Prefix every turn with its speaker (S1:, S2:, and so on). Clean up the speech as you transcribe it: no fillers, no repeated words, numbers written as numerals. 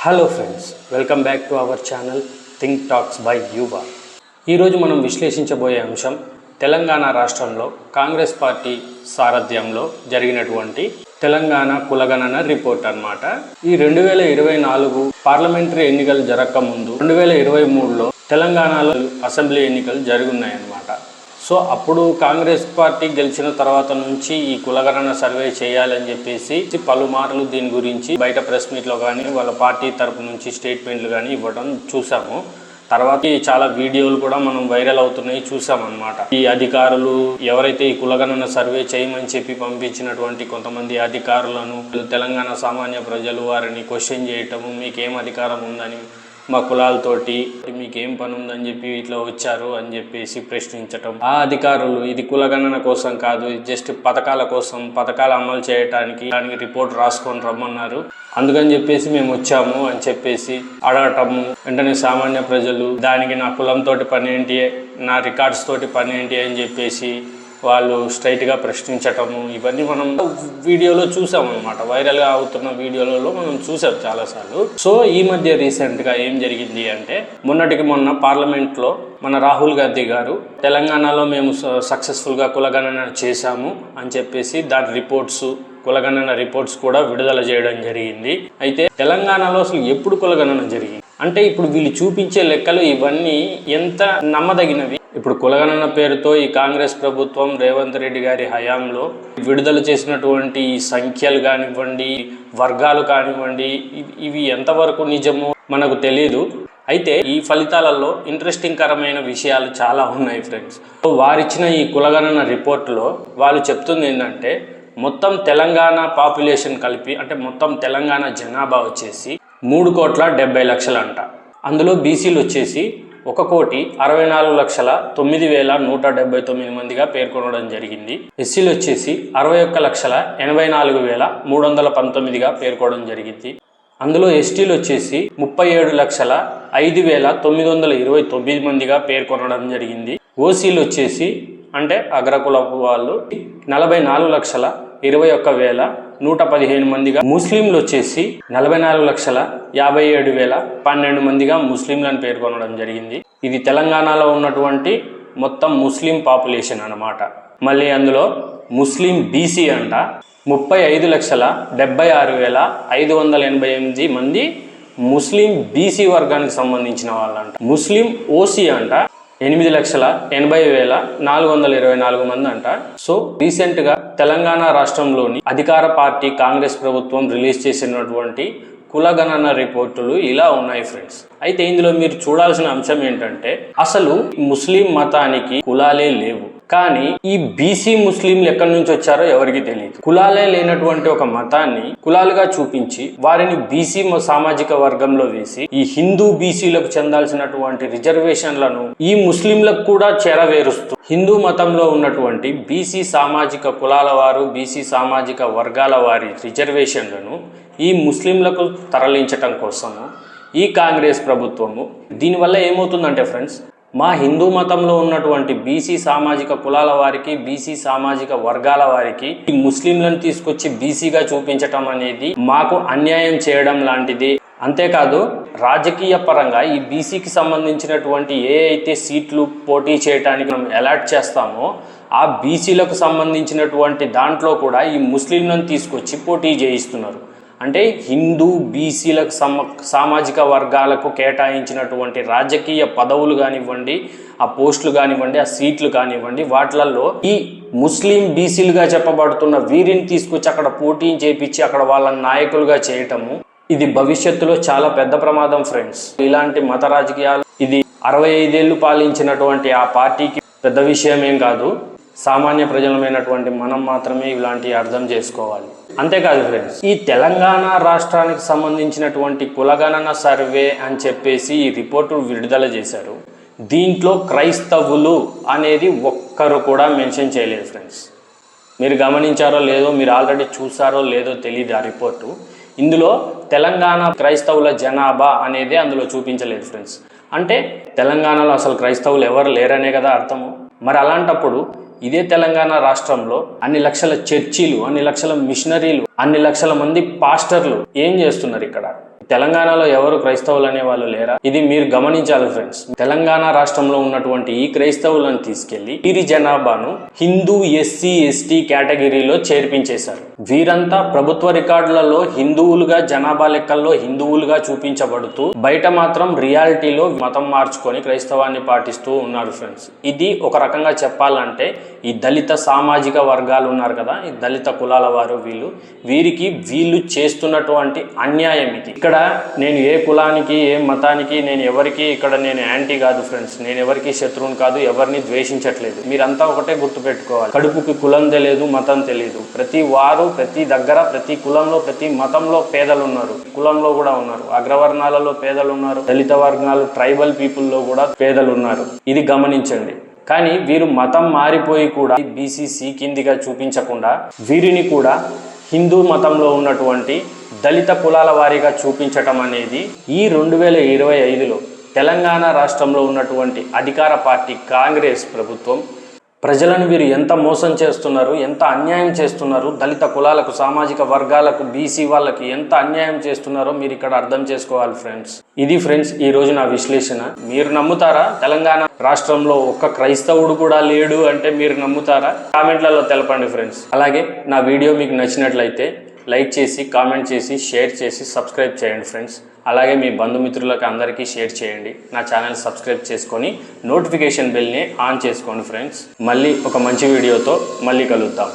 S1: Hello friends, welcome back to our channel think talks by యువ. ఈరోజు మనం విశ్లేషించబోయే అంశం తెలంగాణ రాష్ట్రంలో కాంగ్రెస్ పార్టీ సారథ్యంలో జరిగినటువంటి తెలంగాణ కులగణన రిపోర్ట్ అన్నమాట. ఈ 2024 పార్లమెంటరీ ఎన్నికలు జరగకముందు 2023లో తెలంగాణలో అసెంబ్లీ ఎన్నికలు జరుగున్నాయన్నమాట. సో అప్పుడు కాంగ్రెస్ పార్టీ గెలిచిన తర్వాత నుంచి ఈ కులగణన సర్వే చేయాలని చెప్పేసి పలుమార్లు దీని గురించి బయట ప్రెస్ మీట్లో కానీ వాళ్ళ పార్టీ తరపు నుంచి స్టేట్మెంట్లు కానీ ఇవ్వడం చూసాము. తర్వాత చాలా వీడియోలు కూడా మనం వైరల్ అవుతున్నాయి చూసామన్నమాట. ఈ అధికారులు ఎవరైతే ఈ కులగణన సర్వే చేయమని చెప్పి పంపించినటువంటి కొంతమంది అధికారులను తెలంగాణ సామాన్య ప్రజలు వారిని క్వశ్చన్ చేయటము, మీకేం అధికారం ఉందని, మా కులాలతోటి మీకేం పని ఉందని చెప్పి ఇట్లా వచ్చారు అని చెప్పేసి ప్రశ్నించటం. ఆ అధికారులు ఇది కులగణన కోసం కాదు, ఇది జస్ట్ పథకాల కోసం, పథకాలు అమలు చేయడానికి దానికి రిపోర్ట్ రాసుకొని రమ్మన్నారు, అందుకని చెప్పేసి మేము వచ్చాము అని చెప్పేసి అడగటము. వెంటనే సామాన్య ప్రజలు దానికి నా కులంతో పని ఏంటి, నా రికార్డ్స్ తోటి పని ఏంటి అని చెప్పేసి వాళ్ళు స్ట్రైట్గా ప్రశ్నించటము, ఇవన్నీ మనం వీడియోలో చూసామన్నమాట. వైరల్గా అవుతున్న వీడియోలలో మనం చూసాం చాలాసార్లు. సో ఈ మధ్య రీసెంట్గా ఏం జరిగింది అంటే, మొన్న పార్లమెంట్లో మన రాహుల్ గాంధీ గారు తెలంగాణలో మేము సక్సెస్ఫుల్గా కులగణన చేశాము అని చెప్పేసి దాని రిపోర్ట్స్, కులగణన రిపోర్ట్స్ కూడా విడుదల చేయడం జరిగింది. అయితే తెలంగాణలో అసలు ఎప్పుడు కులగణన జరిగింది అంటే, ఇప్పుడు వీళ్ళు చూపించే లెక్కలు ఇవన్నీ ఎంత నమ్మదగినవి? ఇప్పుడు కులగణన పేరుతో ఈ కాంగ్రెస్ ప్రభుత్వం రేవంత్ రెడ్డి గారి హయాంలో విడుదల చేసినటువంటి ఈ సంఖ్యలు కానివ్వండి, వర్గాలు కానివ్వండి, ఇవి ఎంతవరకు నిజమో మనకు తెలియదు. అయితే ఈ ఫలితాలలో ఇంట్రెస్టింగ్ కరమైన విషయాలు చాలా ఉన్నాయి ఫ్రెండ్స్. వారిచ్చిన ఈ కులగణన రిపోర్టులో వాళ్ళు చెప్తుంది ఏంటంటే, మొత్తం తెలంగాణ పాపులేషన్ కలిపి అంటే మొత్తం తెలంగాణ జనాభా వచ్చేసి 3,70,00,000 అంట. అందులో బీసీలు వచ్చేసి 1,64,09,179 మందిగా పేర్కొనడం జరిగింది. ఎస్సీలు వచ్చేసి 61,84,319గా పేర్కొనడం జరిగింది. అందులో ఎస్టీలు వచ్చేసి 37,05,929 మందిగా పేర్కొనడం జరిగింది. ఓసీలు వచ్చేసి అంటే అగ్రకులపు వాళ్ళు 44,21,115 మందిగా, ముస్లింలు వచ్చేసి 44,57,012 మందిగా ముస్లింలను పేర్కొనడం జరిగింది. ఇది తెలంగాణలో ఉన్నటువంటి మొత్తం ముస్లిం పాపులేషన్ అన్నమాట. మళ్ళీ అందులో ముస్లిం బీసీ అంట 35,76,588 మంది ముస్లిం బీసీ వర్గానికి సంబంధించిన వాళ్ళంట. ముస్లిం ఓసీ అంట 8,80,424 మంది అంట. సో రీసెంట్ గా తెలంగాణ రాష్ట్రంలోని అధికార పార్టీ కాంగ్రెస్ ప్రభుత్వం రిలీజ్ చేసినటువంటి కులగణన రిపోర్టులు ఇలా ఉన్నాయి ఫ్రెండ్స్. అయితే ఇందులో మీరు చూడాల్సిన అంశం ఏంటంటే, అసలు ముస్లిం మతానికి కులాలే లేవు, కానీ ఈ బీసీ ముస్లింలు ఎక్కడి నుంచి వచ్చారో ఎవరికి తెలియదు. కులాలే లేనటువంటి ఒక మతాన్ని కులాలుగా చూపించి వారిని బీసీ సామాజిక వర్గంలో వేసి ఈ హిందూ బీసీలకు చెందాల్సినటువంటి రిజర్వేషన్లను ఈ ముస్లింలకు కూడా చేరవేరుస్తూ హిందూ మతంలో ఉన్నటువంటి బీసీ సామాజిక కులాల వారు, బీసీ సామాజిక వర్గాల వారి రిజర్వేషన్లను ఈ ముస్లింలకు తరలించటం కోసము ఈ కాంగ్రెస్ ప్రభుత్వము, దీనివల్ల ఏమవుతుందంటే ఫ్రెండ్స్, మా హిందూ మతంలో ఉన్నటువంటి బీసీ సామాజిక కులాల వారికి, బీసీ సామాజిక వర్గాల వారికి ఈ ముస్లింలను తీసుకొచ్చి బీసీగా చూపించటం అనేది మాకు అన్యాయం చేయడం లాంటిది. అంతేకాదు, రాజకీయ పరంగా ఈ బీసీకి సంబంధించినటువంటి ఏ అయితే సీట్లు పోటీ చేయడానికి మనం అలాట్ చేస్తామో ఆ బీసీలకు సంబంధించినటువంటి దాంట్లో కూడా ఈ ముస్లింలను తీసుకొచ్చి పోటీ చేయిస్తున్నారు. అంటే హిందూ బీసీలకు సామాజిక వర్గాలకు కేటాయించినటువంటి రాజకీయ పదవులు కానివ్వండి, ఆ పోస్టులు కానివ్వండి, ఆ సీట్లు కానివ్వండి, వాటిలలో ఈ ముస్లిం బీసీలుగా చెప్పబడుతున్న వీరిని తీసుకొచ్చి అక్కడ పోటీ చేపించి అక్కడ వాళ్ళ నాయకులుగా చేయటము, ఇది భవిష్యత్తులో చాలా పెద్ద ప్రమాదం ఫ్రెండ్స్. ఇలాంటి మత రాజకీయాలు, ఇది 65 ఏళ్ళు పాలించినటువంటి ఆ పార్టీకి పెద్ద విషయం ఏం కాదు. సామాన్య ప్రజలమైనటువంటి మనం మాత్రమే ఇలాంటి అర్థం చేసుకోవాలి. అంతేకాదు ఫ్రెండ్స్, ఈ తెలంగాణ రాష్ట్రానికి సంబంధించినటువంటి కులగణన సర్వే అని చెప్పేసి ఈ రిపోర్టు విడుదల చేశారు. దీంట్లో క్రైస్తవులు అనేది ఒక్కరు కూడా మెన్షన్ చేయలేదు ఫ్రెండ్స్. మీరు గమనించారో లేదో, మీరు ఆల్రెడీ చూసారో లేదో తెలియదు ఆ రిపోర్టు. ఇందులో తెలంగాణ క్రైస్తవుల జనాభా అనేది అందులో చూపించలేదు ఫ్రెండ్స్. అంటే తెలంగాణలో అసలు క్రైస్తవులు ఎవరు లేరనే కదా అర్థము. మరి అలాంటప్పుడు ఇదే తెలంగాణ రాష్ట్రంలో అన్ని లక్షల చర్చీలు, అన్ని లక్షల మిషనరీలు, అన్ని లక్షల మంది పాస్టర్లు ఏం చేస్తున్నారు ఇక్కడ? తెలంగాణలో ఎవరు క్రైస్తవులు అనే వాళ్ళు లేరా? ఇది మీరు గమనించాలి ఫ్రెండ్స్. తెలంగాణ రాష్ట్రంలో ఉన్నటువంటి ఈ క్రైస్తవులను తీసుకెళ్లి వీరి జనాభాను హిందూ ఎస్సీ ఎస్టీ కేటగిరీలో చేర్పించేశారు. వీరంతా ప్రభుత్వ రికార్డులలో హిందువులుగా, జనాభా లెక్కల్లో హిందువులుగా చూపించబడుతూ బయట మాత్రం రియాలిటీలో మతం మార్చుకొని క్రైస్తవాన్ని పాటిస్తూ ఉన్నారు ఫ్రెండ్స్. ఇది ఒక రకంగా చెప్పాలంటే ఈ దళిత సామాజిక వర్గాలు ఉన్నారు కదా, ఈ దళిత కులాల వారు, వీళ్ళు చేస్తున్నటువంటి అన్యాయం ఇది. ఇక్కడ నేను ఏ కులానికి ఏ మతానికి నేను యాంటీ కాదు ఫ్రెండ్స్. నేను ఎవరికి శత్రువుని కాదు, ఎవరిని ద్వేషించట్లేదు. మీరంతా ఒకటే గుర్తుపెట్టుకోవాలి, కడుపుకి కులం తెలియదు, మతం తెలియదు. ప్రతి వారు, ప్రతి దగ్గర, ప్రతి కులంలో, ప్రతి మతంలో పేదలు ఉన్నారు, కులంలో కూడా ఉన్నారు, అగ్రవర్ణాలలో పేదలు ఉన్నారు, దళిత వర్గాలు ట్రైబల్ పీపుల్లో కూడా పేదలు ఉన్నారు. ఇది గమనించండి. కానీ వీరు మతం మారిపోయి కూడా బీసీసీ కిందిగా చూపించకుండా వీరిని కూడా హిందూ మతంలో ఉన్నటువంటి దళిత కులాల వారీగా చూపించటం అనేది ఈ 2025లో తెలంగాణ రాష్ట్రంలో ఉన్నటువంటి అధికార పార్టీ కాంగ్రెస్ ప్రభుత్వం ప్రజలను వీరు ఎంత మోసం చేస్తున్నారు, ఎంత అన్యాయం చేస్తున్నారు, దళిత కులాలకు, సామాజిక వర్గాలకు, బీసీ వాళ్ళకి ఎంత అన్యాయం చేస్తున్నారో మీరు ఇక్కడ అర్థం చేసుకోవాలి ఫ్రెండ్స్. ఇది ఫ్రెండ్స్ ఈ రోజు నా విశ్లేషణ. మీరు నమ్ముతారా తెలంగాణ రాష్ట్రంలో ఒక్క క్రైస్తవుడు కూడా లేడు అంటే మీరు నమ్ముతారా? కామెంట్లలో తెలపండి ఫ్రెండ్స్. అలాగే నా వీడియో మీకు నచ్చినట్లయితే లైక్ చేసి, కామెంట్ చేసి, షేర్ చేసి, సబ్స్క్రైబ్ చేయండి ఫ్రెండ్స్. అలాగే మీ బంధుమిత్రులకు అందరికీ షేర్ చేయండి. నా ఛానల్ సబ్స్క్రైబ్ చేసుకొని నోటిఫికేషన్ బెల్ని ఆన్ చేసుకోండి ఫ్రెండ్స్. మళ్ళీ ఒక మంచి వీడియోతో మళ్ళీ కలుద్దాం.